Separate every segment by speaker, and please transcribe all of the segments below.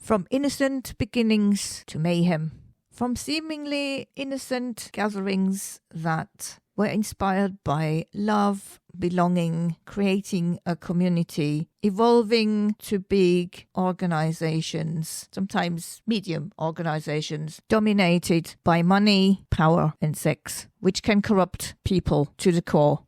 Speaker 1: From innocent beginnings to mayhem. From seemingly innocent gatherings that were inspired by love, belonging, creating a community, evolving to big organizations, sometimes medium organizations, dominated by money, power, and sex, which can corrupt people to the core.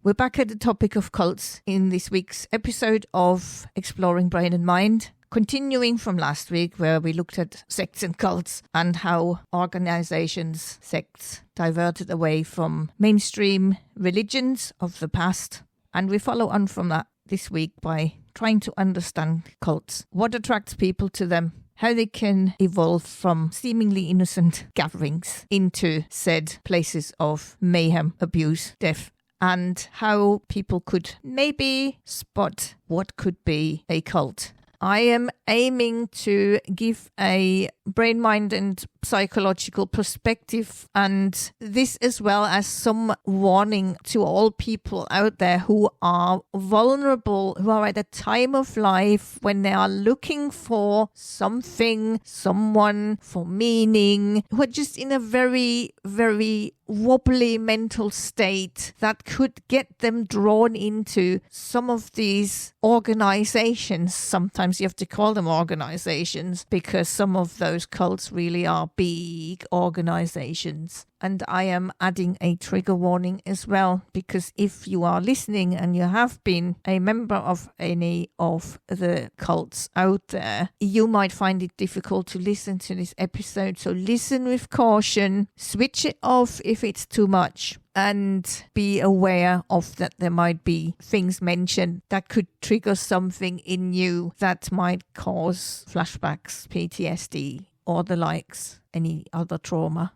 Speaker 1: We're back at the topic of cults in this week's episode of Exploring Brain and Mind. Continuing from last week, where we looked at sects and cults and how organizations, sects, diverted away from mainstream religions of the past. And we follow on from that this week by trying to understand cults, what attracts people to them, how they can evolve from seemingly innocent gatherings into said places of mayhem, abuse, death, and how people could maybe spot what could be a cult. I am aiming to give a brain, mind and psychological perspective, and this as well as some warning to all people out there who are vulnerable, who are at a time of life when they are looking for something, someone, for meaning, who are just in a very, very wobbly mental state that could get them drawn into some of these organizations. Sometimes you have to call them organizations because some of those cults really are big organizations. And I am adding a trigger warning as well, because if you are listening and you have been a member of any of the cults out there, you might find it difficult to listen to this episode. So listen with caution, switch it off if it's too much, and be aware of that there might be things mentioned that could trigger something in you that might cause flashbacks, PTSD, or the likes, any other trauma.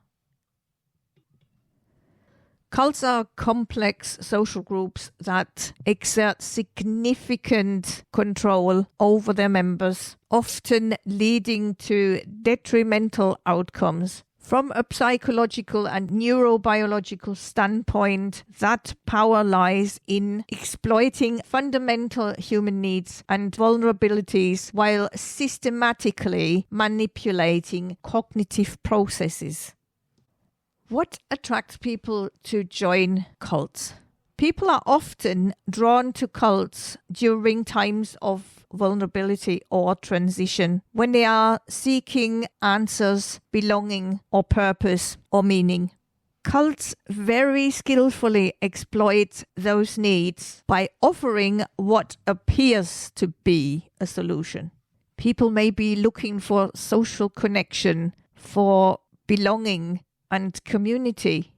Speaker 1: Cults are complex social groups that exert significant control over their members, often leading to detrimental outcomes. From a psychological and neurobiological standpoint, that power lies in exploiting fundamental human needs and vulnerabilities while systematically manipulating cognitive processes. What attracts people to join cults? People are often drawn to cults during times of vulnerability or transition, when they are seeking answers, belonging, or purpose or meaning. Cults very skillfully exploit those needs by offering what appears to be a solution. People may be looking for social connection, for belonging, and community.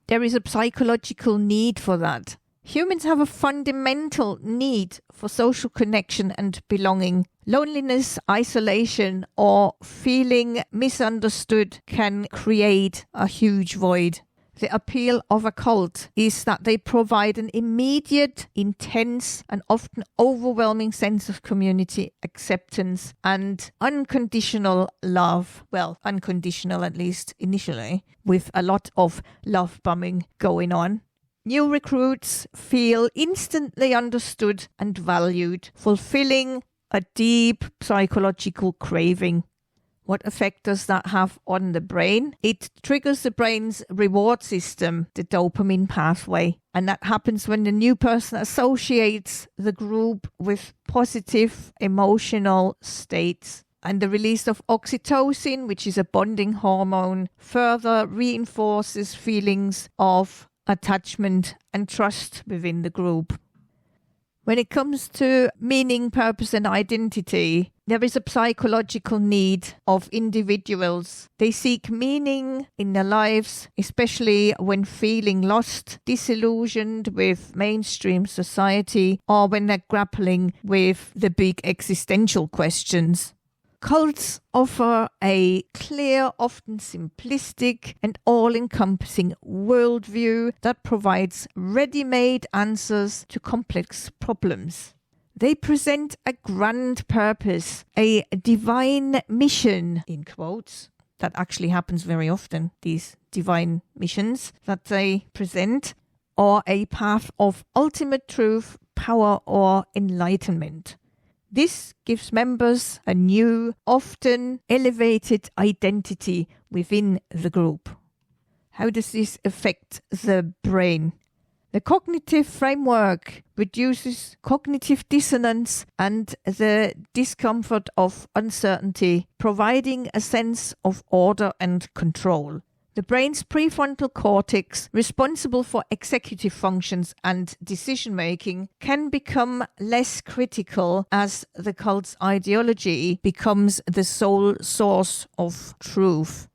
Speaker 1: There is a psychological need for that. Humans have a fundamental need for social connection and belonging. Loneliness, isolation, or feeling misunderstood can create a huge void. The appeal of a cult is that they provide an immediate, intense, and often overwhelming sense of community acceptance and unconditional love. Well, unconditional at least initially, with a lot of love bombing going on. New recruits feel instantly understood and valued, fulfilling a deep psychological craving. What effect does that have on the brain? It triggers the brain's reward system, the dopamine pathway. And that happens when the new person associates the group with positive emotional states. And the release of oxytocin, which is a bonding hormone, further reinforces feelings of attachment and trust within the group. When it comes to meaning, purpose, and identity, there is a psychological need of individuals. They seek meaning in their lives, especially when feeling lost, disillusioned with mainstream society, or when they're grappling with the big existential questions. Cults offer a clear, often simplistic and all-encompassing worldview that provides ready-made answers to complex problems. They present a grand purpose, a divine mission, in quotes. That actually happens very often, these divine missions that they present, or a path of ultimate truth, power, or enlightenment. This gives members a new, often elevated identity within the group. How does this affect the brain? The cognitive framework reduces cognitive dissonance and the discomfort of uncertainty, providing a sense of order and control. The brain's prefrontal cortex, responsible for executive functions and decision-making, can become less critical as the cult's ideology becomes the sole source of truth.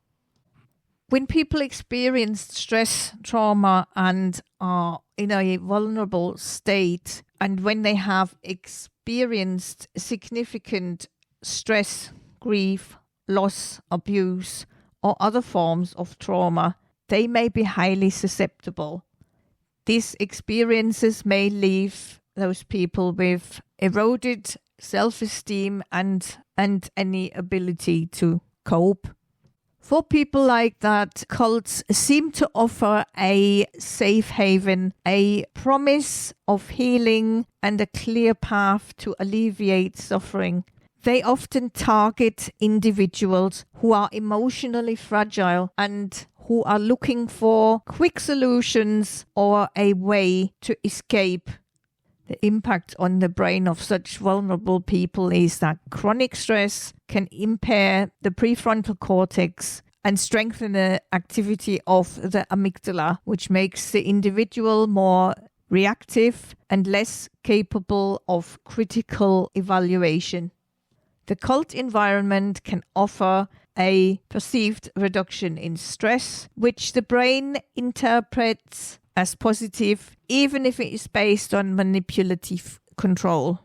Speaker 1: When people experience stress, trauma, and are in a vulnerable state, and when they have experienced significant stress, grief, loss, abuse, or other forms of trauma, they may be highly susceptible. These experiences may leave those people with eroded self-esteem and any ability to cope. For people like that, cults seem to offer a safe haven, a promise of healing, and a clear path to alleviate suffering. They often target individuals who are emotionally fragile and who are looking for quick solutions or a way to escape. The impact on the brain of such vulnerable people is that chronic stress can impair the prefrontal cortex and strengthen the activity of the amygdala, which makes the individual more reactive and less capable of critical evaluation. The cult environment can offer a perceived reduction in stress, which the brain interprets as positive, even if it is based on manipulative control.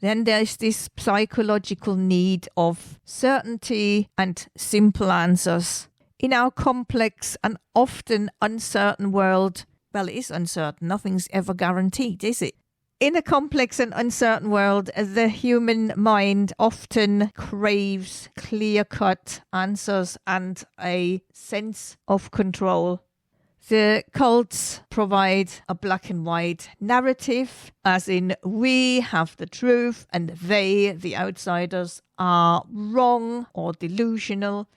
Speaker 1: Then there is this psychological need of certainty and simple answers. In our complex and often uncertain world, well, it is uncertain, nothing's ever guaranteed, is it? In a complex and uncertain world, the human mind often craves clear-cut answers and a sense of control. The cults provide a black and white narrative, as in we have the truth and they, the outsiders, are wrong or delusional.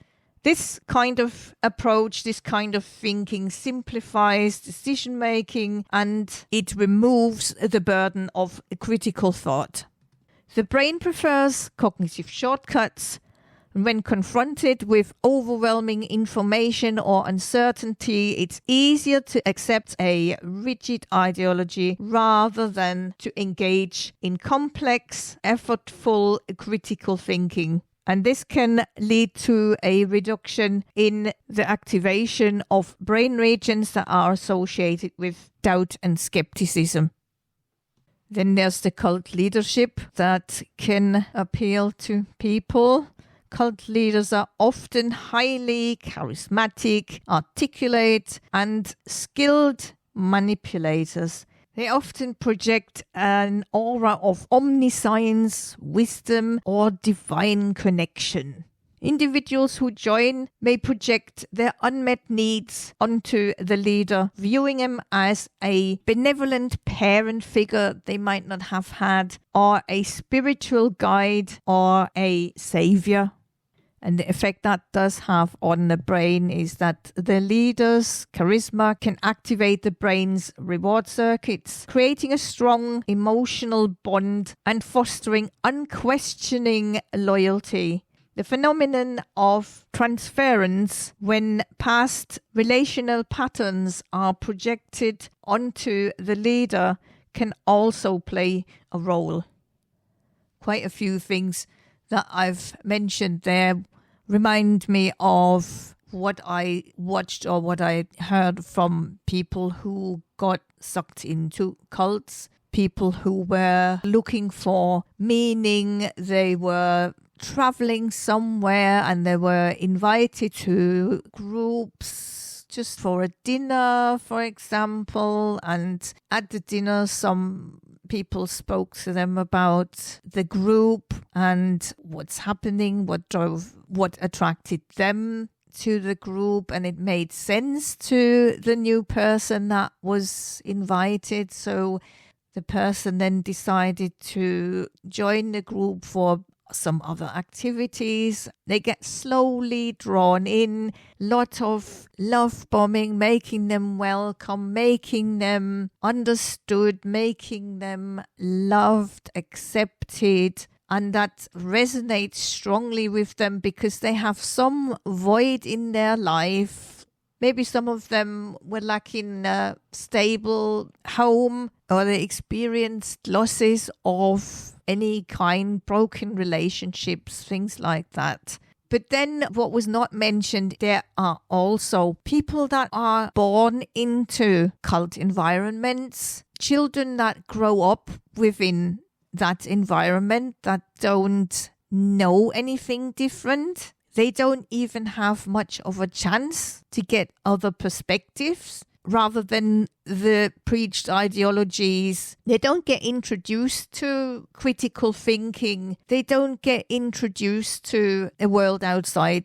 Speaker 1: This kind of approach, this kind of thinking simplifies decision-making and it removes the burden of critical thought. The brain prefers cognitive shortcuts. When confronted with overwhelming information or uncertainty, it's easier to accept a rigid ideology rather than to engage in complex, effortful, critical thinking. And this can lead to a reduction in the activation of brain regions that are associated with doubt and skepticism. Then there's the cult leadership that can appeal to people. Cult leaders are often highly charismatic, articulate, and skilled manipulators. They often project an aura of omniscience, wisdom, or divine connection. Individuals who join may project their unmet needs onto the leader, viewing him as a benevolent parent figure they might not have had, or a spiritual guide, or a savior. And the effect that does have on the brain is that the leader's charisma can activate the brain's reward circuits, creating a strong emotional bond and fostering unquestioning loyalty. The phenomenon of transference, when past relational patterns are projected onto the leader, can also play a role. Quite a few things that I've mentioned there remind me of what I watched or what I heard from people who got sucked into cults, people who were looking for meaning. They were traveling somewhere and they were invited to groups just for a dinner, for example, and at the dinner some people spoke to them about the group and what's happening, what attracted them to the group, and it made sense to the new person that was invited. So The person then decided to join the group for some other activities. They get slowly drawn in, lot of love bombing, making them welcome, making them understood, making them loved, accepted. And that resonates strongly with them because they have some void in their life. Maybe some of them were lacking a stable home, or they experienced losses of any kind, broken relationships, things like that. But then what was not mentioned, there are also people that are born into cult environments, children that grow up within that environment that don't know anything different. They don't even have much of a chance to get other perspectives rather than the preached ideologies. They don't get introduced to critical thinking. They don't get introduced to a world outside.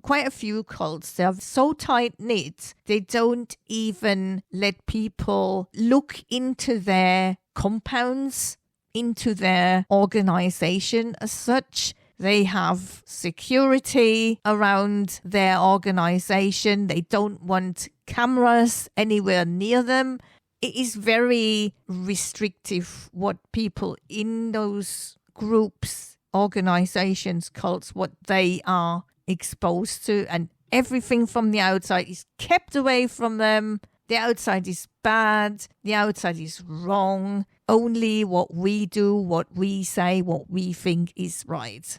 Speaker 1: Quite a few cults, they are so tight-knit, they don't even let people look into their compounds, into their organization as such. They have security around their organization. They don't want cameras anywhere near them. It is very restrictive what people in those groups, organizations, cults, what they are exposed to. And everything from the outside is kept away from them. The outside is bad. The outside is wrong. Only what we do, what we say, what we think is right.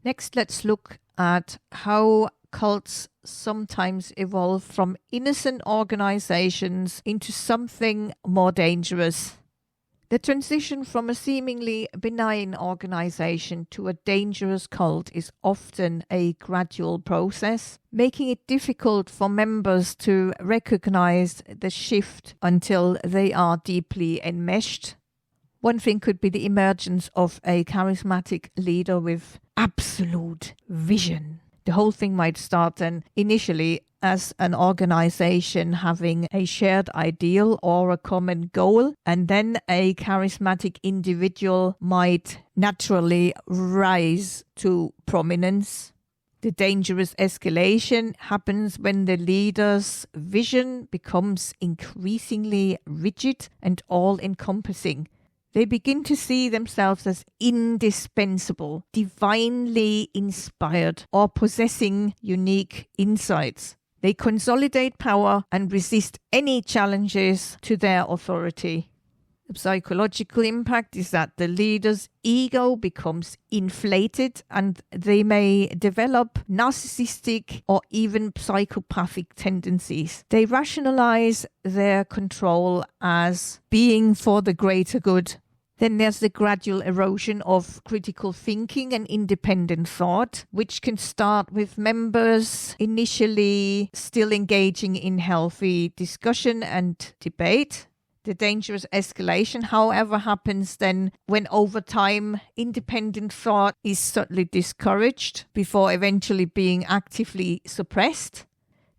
Speaker 1: Next, let's look at how cults sometimes evolve from innocent organizations into something more dangerous. The transition from a seemingly benign organization to a dangerous cult is often a gradual process, making it difficult for members to recognize the shift until they are deeply enmeshed. One thing could be the emergence of a charismatic leader with absolute vision. The whole thing might start then initially as an organization having a shared ideal or a common goal, and then a charismatic individual might naturally rise to prominence. The dangerous escalation happens when the leader's vision becomes increasingly rigid and all-encompassing. They begin to see themselves as indispensable, divinely inspired, or possessing unique insights. They consolidate power and resist any challenges to their authority. The psychological impact is that the leader's ego becomes inflated and they may develop narcissistic or even psychopathic tendencies. They rationalize their control as being for the greater good. Then there's the gradual erosion of critical thinking and independent thought, which can start with members initially still engaging in healthy discussion and debate. The dangerous escalation, however, happens then when over time independent thought is subtly discouraged before eventually being actively suppressed.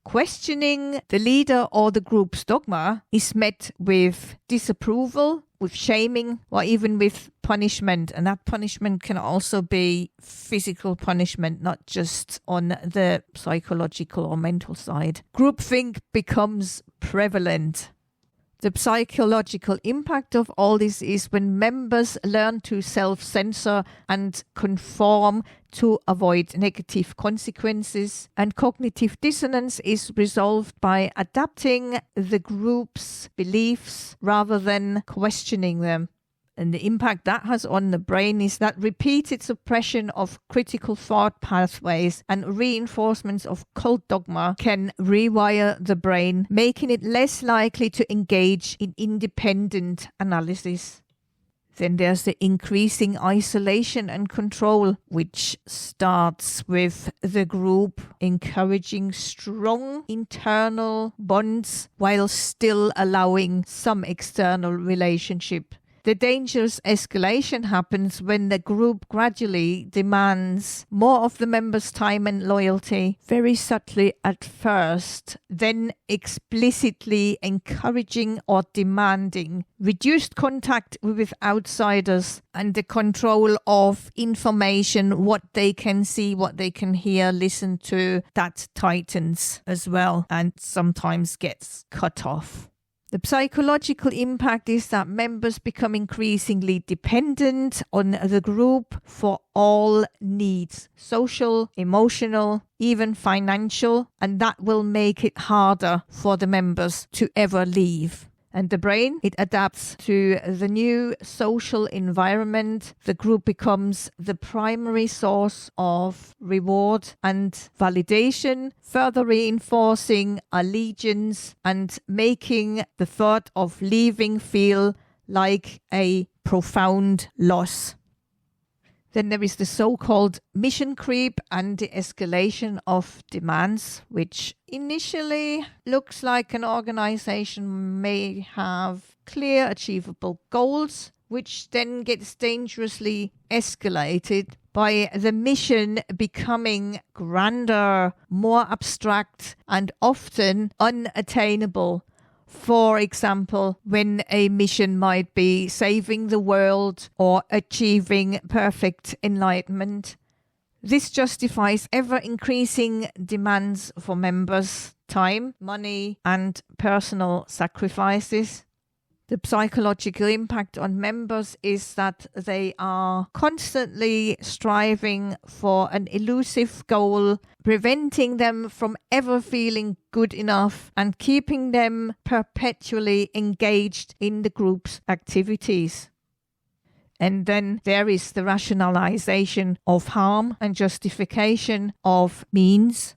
Speaker 1: Questioning the leader or the group's dogma is met with disapproval, with shaming, or even with punishment. And that punishment can also be physical punishment, not just on the psychological or mental side. Groupthink becomes prevalent. The psychological impact of all this is when members learn to self-censor and conform to avoid negative consequences, and cognitive dissonance is resolved by adapting the group's beliefs rather than questioning them. And the impact that has on the brain is that repeated suppression of critical thought pathways and reinforcements of cult dogma can rewire the brain, making it less likely to engage in independent analysis. Then there's the increasing isolation and control, which starts with the group encouraging strong internal bonds while still allowing some external relationship. The dangerous escalation happens when the group gradually demands more of the members' time and loyalty, very subtly at first, then explicitly encouraging or demanding reduced contact with outsiders and the control of information, what they can see, what they can hear, listen to, that tightens as well and sometimes gets cut off. The psychological impact is that members become increasingly dependent on the group for all needs, social, emotional, even financial, and that will make it harder for the members to ever leave. And the brain, it adapts to the new social environment. The group becomes the primary source of reward and validation, further reinforcing allegiance and making the thought of leaving feel like a profound loss. Then there is the so-called mission creep and the escalation of demands, which initially looks like an organization may have clear, achievable goals, which then gets dangerously escalated by the mission becoming grander, more abstract, and often unattainable. For example, when a mission might be saving the world or achieving perfect enlightenment. This justifies ever-increasing demands for members' time, money, and personal sacrifices. The psychological impact on members is that they are constantly striving for an elusive goal, preventing them from ever feeling good enough and keeping them perpetually engaged in the group's activities. And then there is the rationalization of harm and justification of means.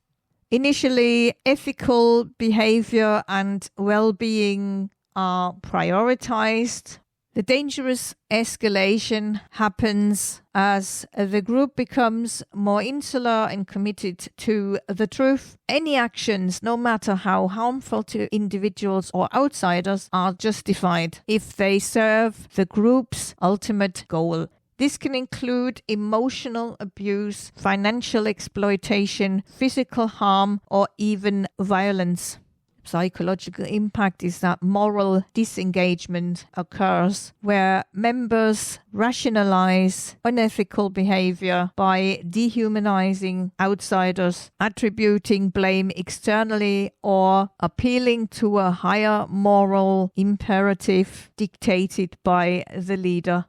Speaker 1: Initially, ethical behavior and well-being are prioritized. The dangerous escalation happens as the group becomes more insular and committed to the truth. Any actions, no matter how harmful to individuals or outsiders, are justified if they serve the group's ultimate goal. This can include emotional abuse, financial exploitation, physical harm, or even violence. Psychological impact is that moral disengagement occurs where members rationalize unethical behavior by dehumanizing outsiders, attributing blame externally, or appealing to a higher moral imperative dictated by the leader.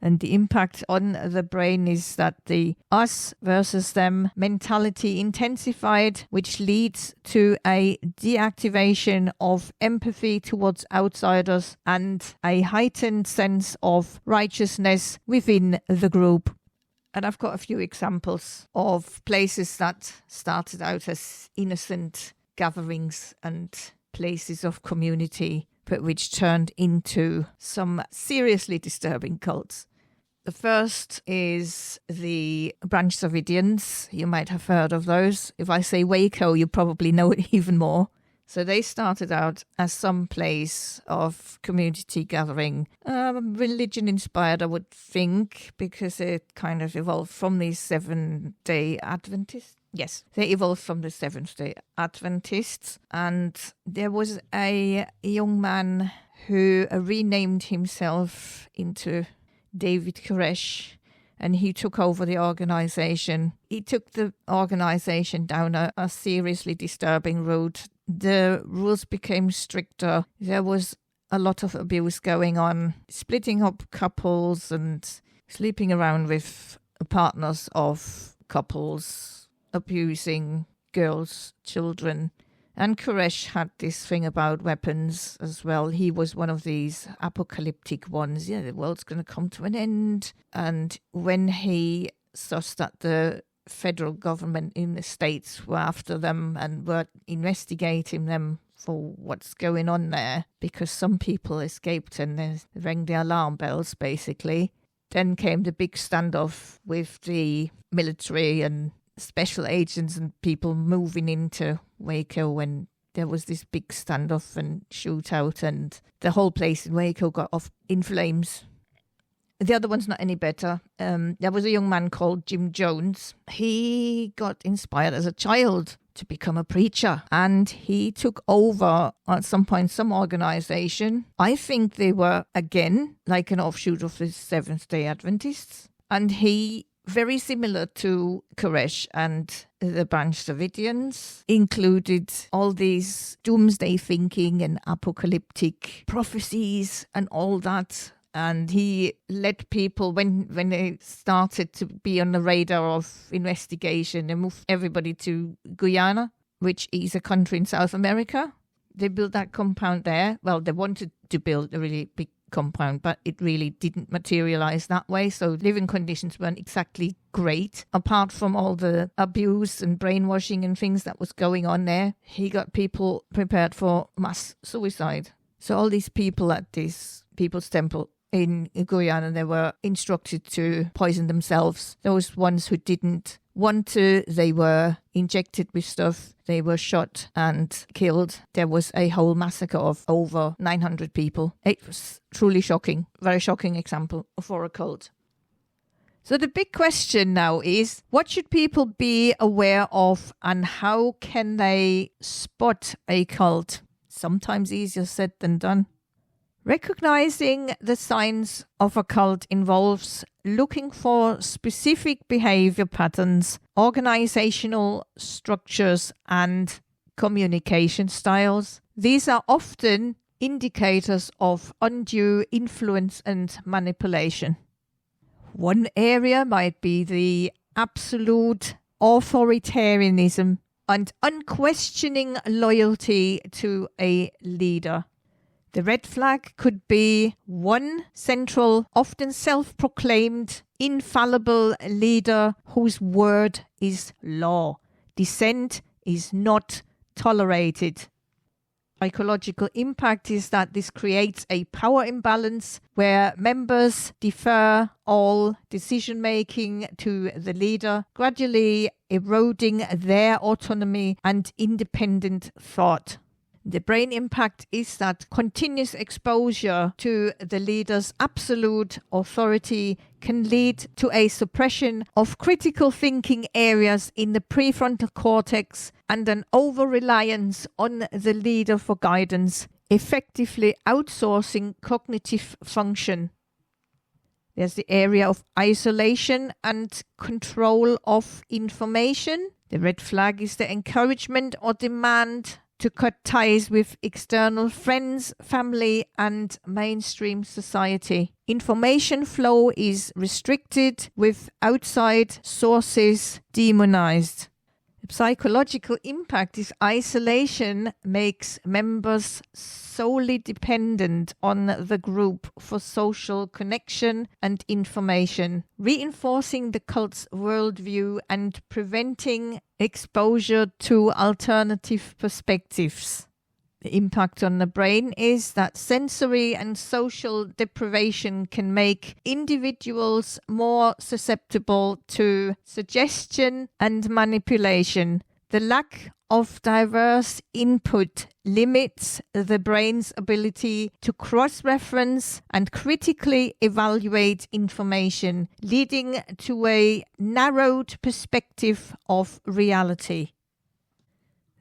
Speaker 1: And the impact on the brain is that the us versus them mentality intensified, which leads to a deactivation of empathy towards outsiders and a heightened sense of righteousness within the group. And I've got a few examples of places that started out as innocent gatherings and places of community, but which turned into some seriously disturbing cults. The first is the Branch Davidians. You might have heard of those. If I say Waco, you probably know it even more. So they started out as some place of community gathering, religion inspired, I would think, because it kind of evolved from the Seventh-day Adventists. Yes, they evolved from the Seventh-day Adventists. And there was a young man who renamed himself into David Koresh, and he took over the organization. He took the organization down a seriously disturbing route. The rules became stricter. There was a lot of abuse going on, splitting up couples and sleeping around with partners of couples, abusing girls, children. And Koresh had this thing about weapons as well. He was one of these apocalyptic ones. Yeah, the world's going to come to an end. And when he sussed that the federal government in the States were after them and were investigating them for what's going on there, because some people escaped and they rang the alarm bells, basically. Then came the big standoff with the military and special agents and people moving into Waco when there was this big standoff and shootout, and the whole place in Waco got off in flames. The other one's not any better. There was a young man called Jim Jones. He got inspired as a child to become a preacher, and he took over at some point some organization. I think they were, again, like an offshoot of the Seventh-day Adventists. And he, very similar to Koresh and the Branch Davidians, included all these doomsday thinking and apocalyptic prophecies and all that. And he led people, when they started to be on the radar of investigation, they moved everybody to Guyana, which is a country in South America. They built that compound there. Well, they wanted to build a really big compound, but it really didn't materialize that way. So living conditions weren't exactly great. Apart from all the abuse and brainwashing and things that was going on there, he got people prepared for mass suicide. So all these people at this People's Temple in Guyana, they were instructed to poison themselves. Those ones who didn't want to, they were injected with stuff. They were shot and killed. There was a whole massacre of over 900 people. It was truly shocking, very shocking example for a cult. So the big question now is, what should people be aware of and how can they spot a cult? Sometimes easier said than done. Recognizing the signs of a cult involves looking for specific behavior patterns, organizational structures, and communication styles. These are often indicators of undue influence and manipulation. One area might be the absolute authoritarianism and unquestioning loyalty to a leader. The red flag could be one central, often self-proclaimed, infallible leader whose word is law. Dissent is not tolerated. Psychological impact is that this creates a power imbalance where members defer all decision-making to the leader, gradually eroding their autonomy and independent thought. The brain impact is that continuous exposure to the leader's absolute authority can lead to a suppression of critical thinking areas in the prefrontal cortex and an over-reliance on the leader for guidance, effectively outsourcing cognitive function. There's the area of isolation and control of information. The red flag is the encouragement or demand to cut ties with external friends, family, and mainstream society. Information flow is restricted with outside sources demonized. The psychological impact is isolation makes members solely dependent on the group for social connection and information, reinforcing the cult's worldview and preventing exposure to alternative perspectives. The impact on the brain is that sensory and social deprivation can make individuals more susceptible to suggestion and manipulation. The lack of diverse input limits the brain's ability to cross-reference and critically evaluate information, leading to a narrowed perspective of reality.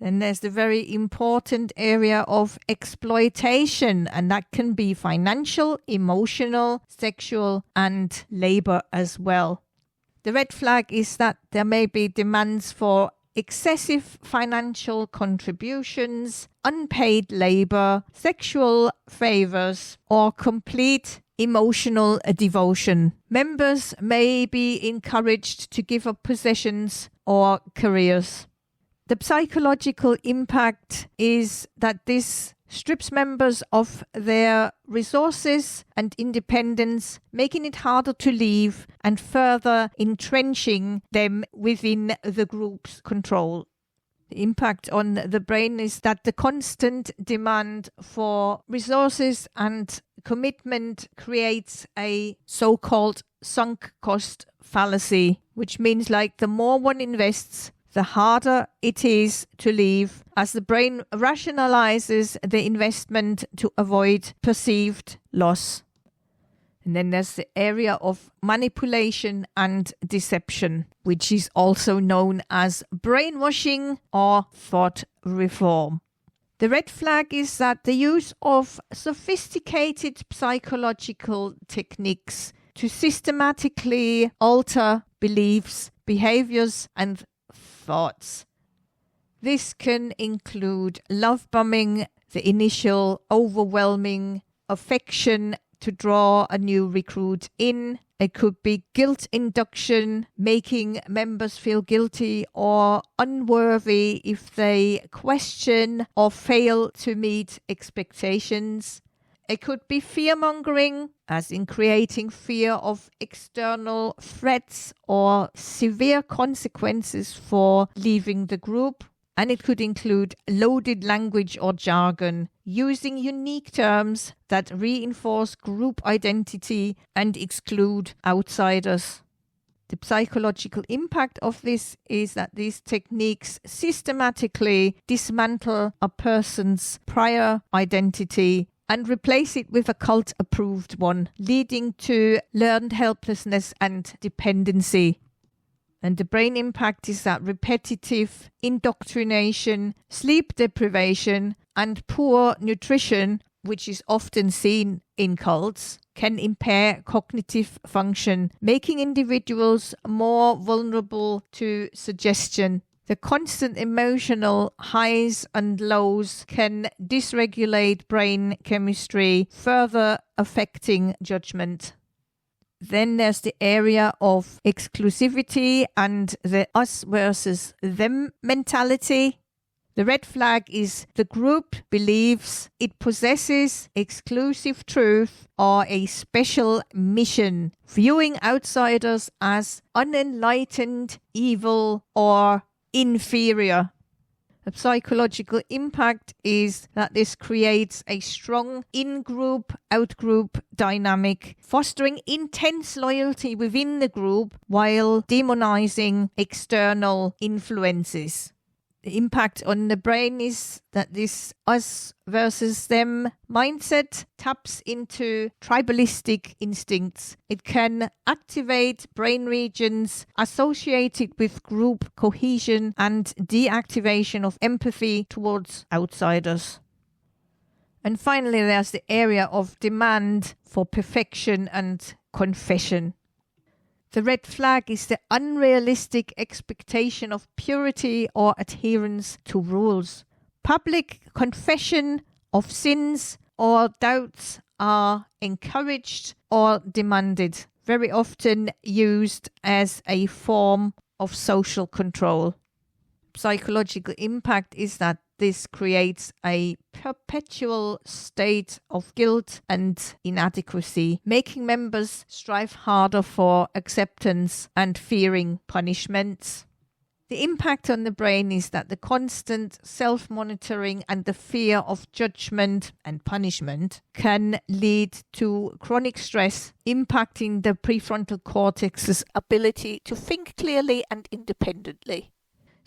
Speaker 1: Then there's the very important area of exploitation, and that can be financial, emotional, sexual, and labor as well. The red flag is that there may be demands for excessive financial contributions, unpaid labor, sexual favors, or complete emotional devotion. Members may be encouraged to give up possessions or careers. The psychological impact is that this strips members of their resources and independence, making it harder to leave and further entrenching them within the group's control. The impact on the brain is that the constant demand for resources and commitment creates a so-called sunk cost fallacy, which means like the more one invests, the harder it is to leave, as the brain rationalizes the investment to avoid perceived loss. And then there's the area of manipulation and deception, which is also known as brainwashing or thought reform. The red flag is that the use of sophisticated psychological techniques to systematically alter beliefs, behaviors, and thoughts. This can include love bombing, the initial overwhelming affection to draw a new recruit in. It could be guilt induction, making members feel guilty or unworthy if they question or fail to meet expectations. It could be fear-mongering, as in creating fear of external threats or severe consequences for leaving the group. And it could include loaded language or jargon, using unique terms that reinforce group identity and exclude outsiders. The psychological impact of this is that these techniques systematically dismantle a person's prior identity and replace it with a cult-approved one, leading to learned helplessness and dependency. And the brain impact is that repetitive indoctrination, sleep deprivation, and poor nutrition, which is often seen in cults, can impair cognitive function, making individuals more vulnerable to suggestion. The constant emotional highs and lows can dysregulate brain chemistry, further affecting judgment. Then there's the area of exclusivity and the us versus them mentality. The red flag is the group believes it possesses exclusive truth or a special mission, viewing outsiders as unenlightened, evil, or inferior. The psychological impact is that this creates a strong in-group, out-group dynamic, fostering intense loyalty within the group while demonizing external influences. The impact on the brain is that this us versus them mindset taps into tribalistic instincts. It can activate brain regions associated with group cohesion and deactivation of empathy towards outsiders. And finally, there's the area of demand for perfection and confession. The red flag is the unrealistic expectation of purity or adherence to rules. Public confession of sins or doubts are encouraged or demanded, very often used as a form of social control. Psychological impact is that this creates a perpetual state of guilt and inadequacy, making members strive harder for acceptance and fearing punishments. The impact on the brain is that the constant self-monitoring and the fear of judgment and punishment can lead to chronic stress, impacting the prefrontal cortex's ability to think clearly and independently.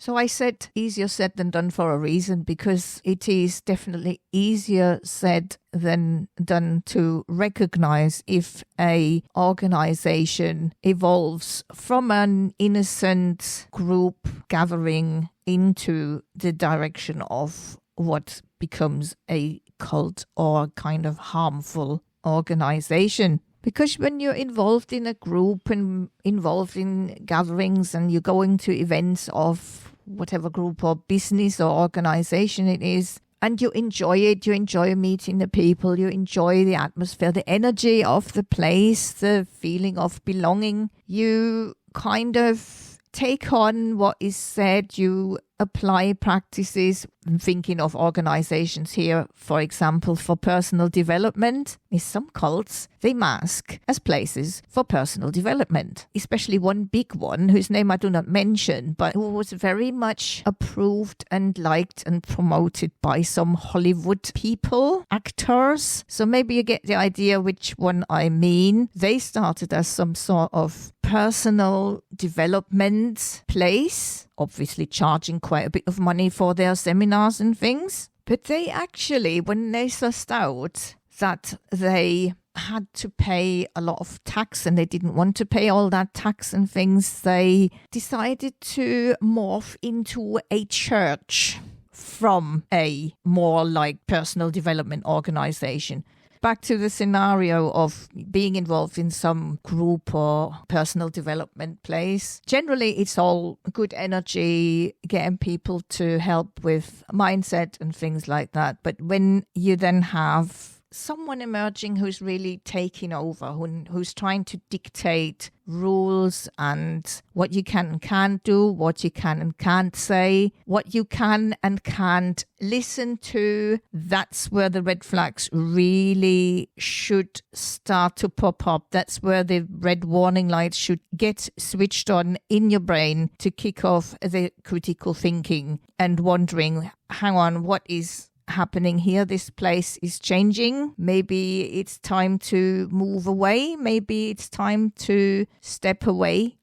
Speaker 1: So I said easier said than done for a reason, because it is definitely easier said than done to recognize if a organization evolves from an innocent group gathering into the direction of what becomes a cult or kind of harmful organization. Because when you're involved in a group and involved in gatherings and you're going to events of whatever group or business or organization it is, and you enjoy it, you enjoy meeting the people, you enjoy the atmosphere, the energy of the place, the feeling of belonging, you kind of take on what is said, you apply practices. I'm thinking of organizations here, for example, for personal development. In some cults, they mask as places for personal development, especially one big one whose name I do not mention, but who was very much approved and liked and promoted by some Hollywood people, actors. So maybe you get the idea which one I mean. They started as some sort of personal development place obviously charging quite a bit of money for their seminars and things. But they actually, when they sussed out that they had to pay a lot of tax and they didn't want to pay all that tax and things, they decided to morph into a church from a more like personal development organization. Back to the scenario of being involved in some group or personal development place. Generally, it's all good energy, getting people to help with mindset and things like that. But when you then have someone emerging who's really taking over, who's trying to dictate rules and what you can and can't do, what you can and can't say, what you can and can't listen to, that's where the red flags really should start to pop up. That's where the red warning lights should get switched on in your brain to kick off the critical thinking and wondering, hang on, what is happening here? This place is changing. Maybe it's time to move away. Maybe it's time to step away.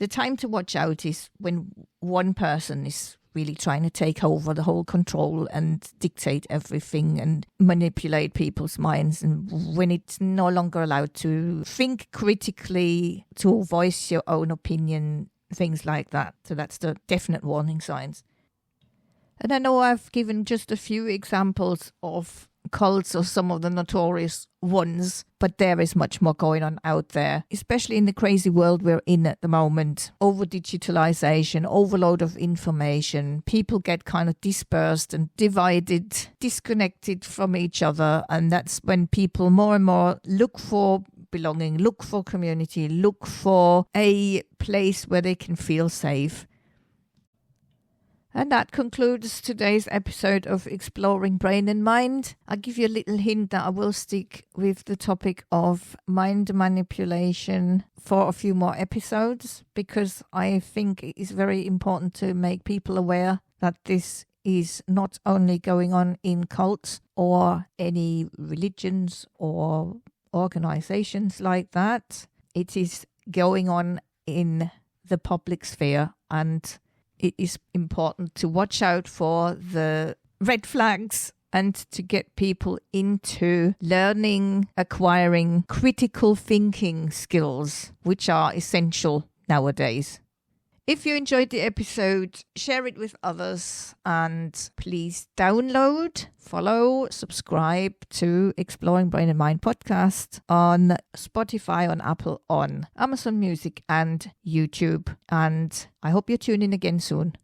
Speaker 1: The time to watch out is when one person is really trying to take over the whole control and dictate everything and manipulate people's minds, and when it's no longer allowed to think critically, to voice your own opinion, things like that. So that's the definite warning signs. And I know I've given just a few examples of cults or some of the notorious ones, but there is much more going on out there, especially in the crazy world we're in at the moment. Over digitalization, overload of information, people get kind of dispersed and divided, disconnected from each other. And that's when people more and more look for belonging, look for community, look for a place where they can feel safe. And that concludes today's episode of Exploring Brain and Mind. I'll give you a little hint that I will stick with the topic of mind manipulation for a few more episodes, because I think it is very important to make people aware that this is not only going on in cults or any religions or organizations like that. It is going on in the public sphere, and it is important to watch out for the red flags and to get people into learning, acquiring critical thinking skills, which are essential nowadays. If you enjoyed the episode, share it with others, and please download, follow, subscribe to Exploring Brain and Mind podcast on Spotify, on Apple, on Amazon Music and YouTube. And I hope you tune in again soon.